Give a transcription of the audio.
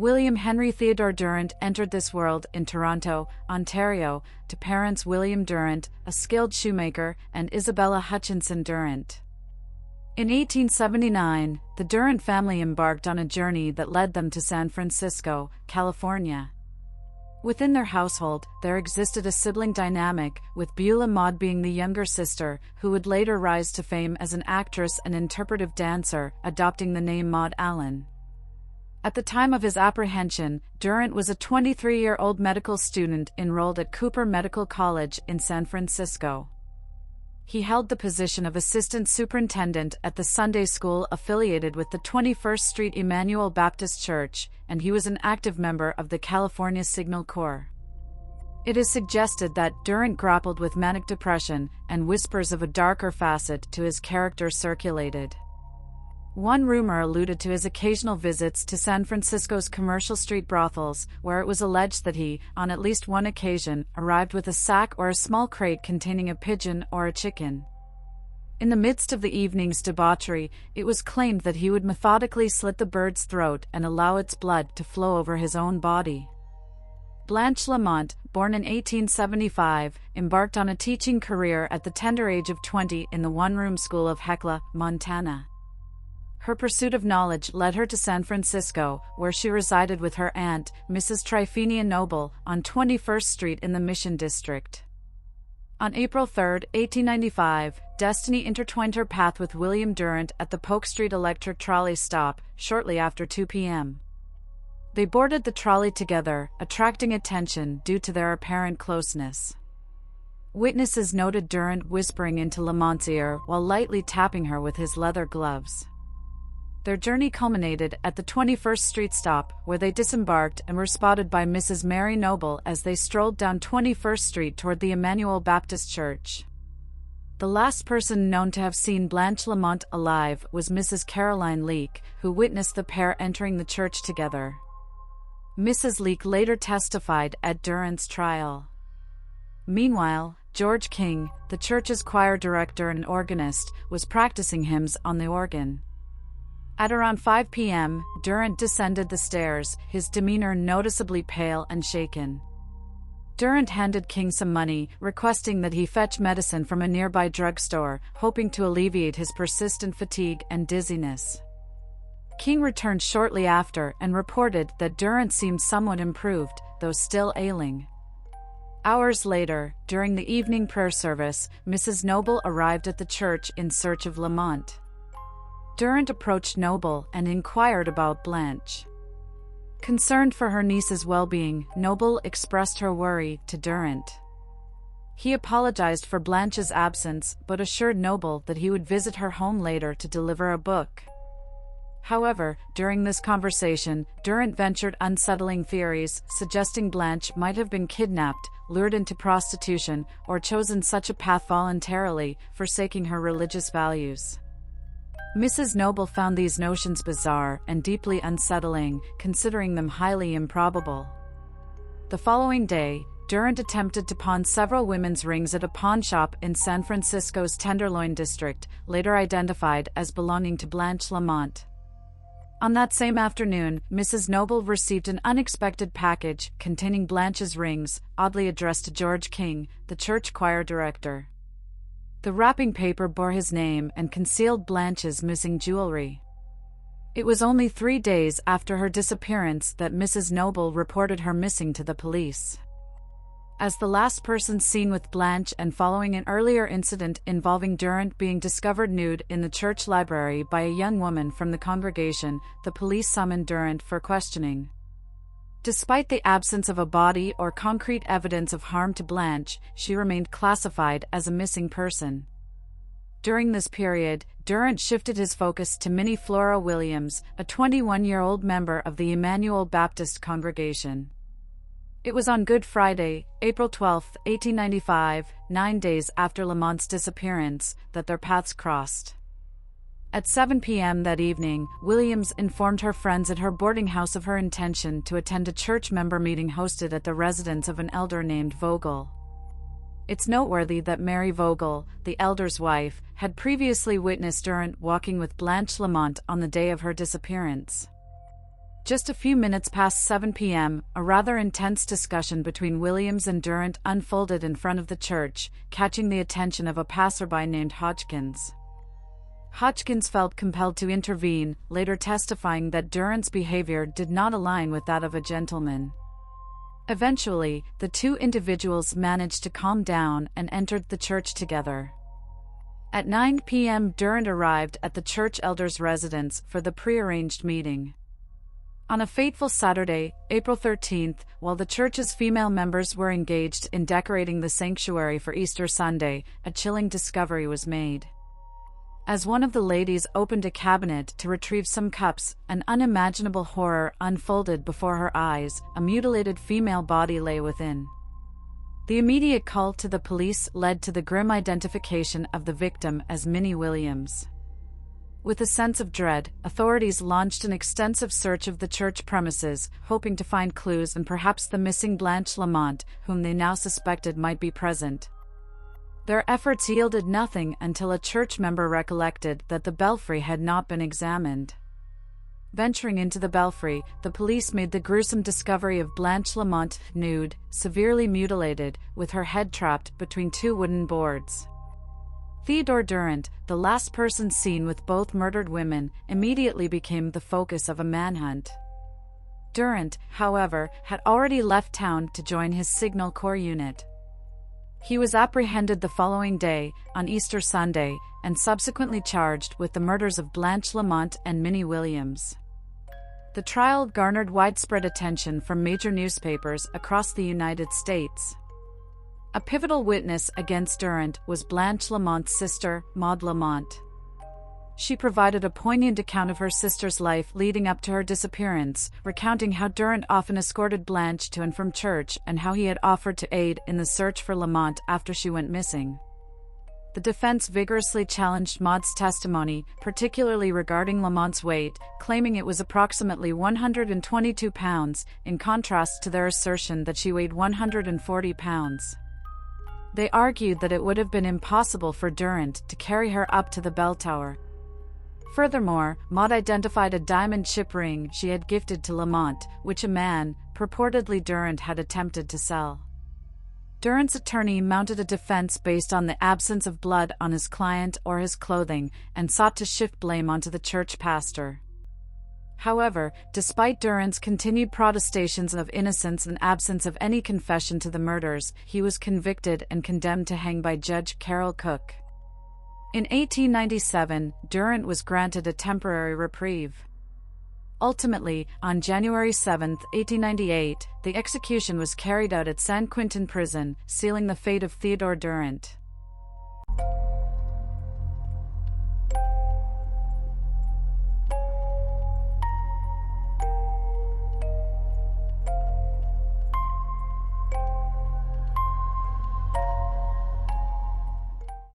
William Henry Theodore Durrant entered this world in Toronto, Ontario, to parents William Durrant, a skilled shoemaker, and Isabella Hutchinson Durrant. In 1879, the Durrant family embarked on a journey that led them to San Francisco, California. Within their household, there existed a sibling dynamic, with Beulah Maud being the younger sister, who would later rise to fame as an actress and interpretive dancer, adopting the name Maud Allen. At the time of his apprehension, Durrant was a 23-year-old medical student enrolled at Cooper Medical College in San Francisco. He held the position of assistant superintendent at the Sunday school affiliated with the 21st Street Emmanuel Baptist Church, and he was an active member of the California Signal Corps. It is suggested that Durrant grappled with manic depression, and whispers of a darker facet to his character circulated. One rumor alluded to his occasional visits to San Francisco's commercial street brothels, where it was alleged that he, on at least one occasion, arrived with a sack or a small crate containing a pigeon or a chicken. In the midst of the evening's debauchery, it was claimed that he would methodically slit the bird's throat and allow its blood to flow over his own body. Blanche Lamont, born in 1875, embarked on a teaching career at the tender age of 20 in the one-room school of Hecla, Montana. Her pursuit of knowledge led her to San Francisco, where she resided with her aunt, Mrs. Tryphenia Noble, on 21st Street in the Mission District. On April 3, 1895, destiny intertwined her path with William Durrant at the Polk Street Electric Trolley stop, shortly after 2 p.m. They boarded the trolley together, attracting attention due to their apparent closeness. Witnesses noted Durrant whispering into Lamont's ear while lightly tapping her with his leather gloves. Their journey culminated at the 21st Street stop, where they disembarked and were spotted by Mrs. Mary Noble as they strolled down 21st Street toward the Emmanuel Baptist Church. The last person known to have seen Blanche Lamont alive was Mrs. Caroline Leake, who witnessed the pair entering the church together. Mrs. Leake later testified at Durrant's trial. Meanwhile, George King, the church's choir director and organist, was practicing hymns on the organ. At around 5 p.m., Durrant descended the stairs, his demeanor noticeably pale and shaken. Durrant handed King some money, requesting that he fetch medicine from a nearby drugstore, hoping to alleviate his persistent fatigue and dizziness. King returned shortly after and reported that Durrant seemed somewhat improved, though still ailing. Hours later, during the evening prayer service, Mrs. Noble arrived at the church in search of Lamont. Durrant approached Noble and inquired about Blanche. Concerned for her niece's well-being, Noble expressed her worry to Durrant. He apologized for Blanche's absence but assured Noble that he would visit her home later to deliver a book. However, during this conversation, Durrant ventured unsettling theories, suggesting Blanche might have been kidnapped, lured into prostitution, or chosen such a path voluntarily, forsaking her religious values. Mrs. Noble found these notions bizarre and deeply unsettling, considering them highly improbable. The following day, Durrant attempted to pawn several women's rings at a pawn shop in San Francisco's Tenderloin district, later identified as belonging to Blanche Lamont. On that same afternoon, Mrs. Noble received an unexpected package containing Blanche's rings, oddly addressed to George King, the church choir director. The wrapping paper bore his name and concealed Blanche's missing jewelry. It was only 3 days after her disappearance that Mrs. Noble reported her missing to the police. As the last person seen with Blanche and following an earlier incident involving Durrant being discovered nude in the church library by a young woman from the congregation, the police summoned Durrant for questioning. Despite the absence of a body or concrete evidence of harm to Blanche, she remained classified as a missing person. During this period, Durrant shifted his focus to Minnie Flora Williams, a 21-year-old member of the Emmanuel Baptist congregation. It was on Good Friday, April 12, 1895, 9 days after Lamont's disappearance, that their paths crossed. At 7 p.m. that evening, Williams informed her friends at her boarding house of her intention to attend a church member meeting hosted at the residence of an elder named Vogel. It's noteworthy that Mary Vogel, the elder's wife, had previously witnessed Durrant walking with Blanche Lamont on the day of her disappearance. Just a few minutes past 7 p.m., a rather intense discussion between Williams and Durrant unfolded in front of the church, catching the attention of a passerby named Hodgkins. Hodgkins felt compelled to intervene, later testifying that Durrant's behavior did not align with that of a gentleman. Eventually, the two individuals managed to calm down and entered the church together. At 9 p.m., Durrant arrived at the church elder's residence for the prearranged meeting. On a fateful Saturday, April 13th, while the church's female members were engaged in decorating the sanctuary for Easter Sunday, a chilling discovery was made. As one of the ladies opened a cabinet to retrieve some cups, an unimaginable horror unfolded before her eyes. A mutilated female body lay within. The immediate call to the police led to the grim identification of the victim as Minnie Williams. With a sense of dread, authorities launched an extensive search of the church premises, hoping to find clues and perhaps the missing Blanche Lamont, whom they now suspected might be present. Their efforts yielded nothing until a church member recollected that the belfry had not been examined. Venturing into the belfry, the police made the gruesome discovery of Blanche Lamont, nude, severely mutilated, with her head trapped between two wooden boards. Theodore Durrant, the last person seen with both murdered women, immediately became the focus of a manhunt. Durrant, however, had already left town to join his Signal Corps unit. He was apprehended the following day, on Easter Sunday, and subsequently charged with the murders of Blanche Lamont and Minnie Williams. The trial garnered widespread attention from major newspapers across the United States. A pivotal witness against Durrant was Blanche Lamont's sister, Maud Lamont. She provided a poignant account of her sister's life leading up to her disappearance, recounting how Durrant often escorted Blanche to and from church and how he had offered to aid in the search for Lamont after she went missing. The defense vigorously challenged Maud's testimony, particularly regarding Lamont's weight, claiming it was approximately 122 pounds, in contrast to their assertion that she weighed 140 pounds. They argued that it would have been impossible for Durrant to carry her up to the bell tower. Furthermore, Maud identified a diamond chip ring she had gifted to Lamont, which a man, purportedly Durrant, had attempted to sell. Durrant's attorney mounted a defense based on the absence of blood on his client or his clothing, and sought to shift blame onto the church pastor. However, despite Durrant's continued protestations of innocence and absence of any confession to the murders, he was convicted and condemned to hang by Judge Carol Cook. In 1897, Durrant was granted a temporary reprieve. Ultimately, on January 7, 1898, the execution was carried out at San Quentin Prison, sealing the fate of Theodore Durrant.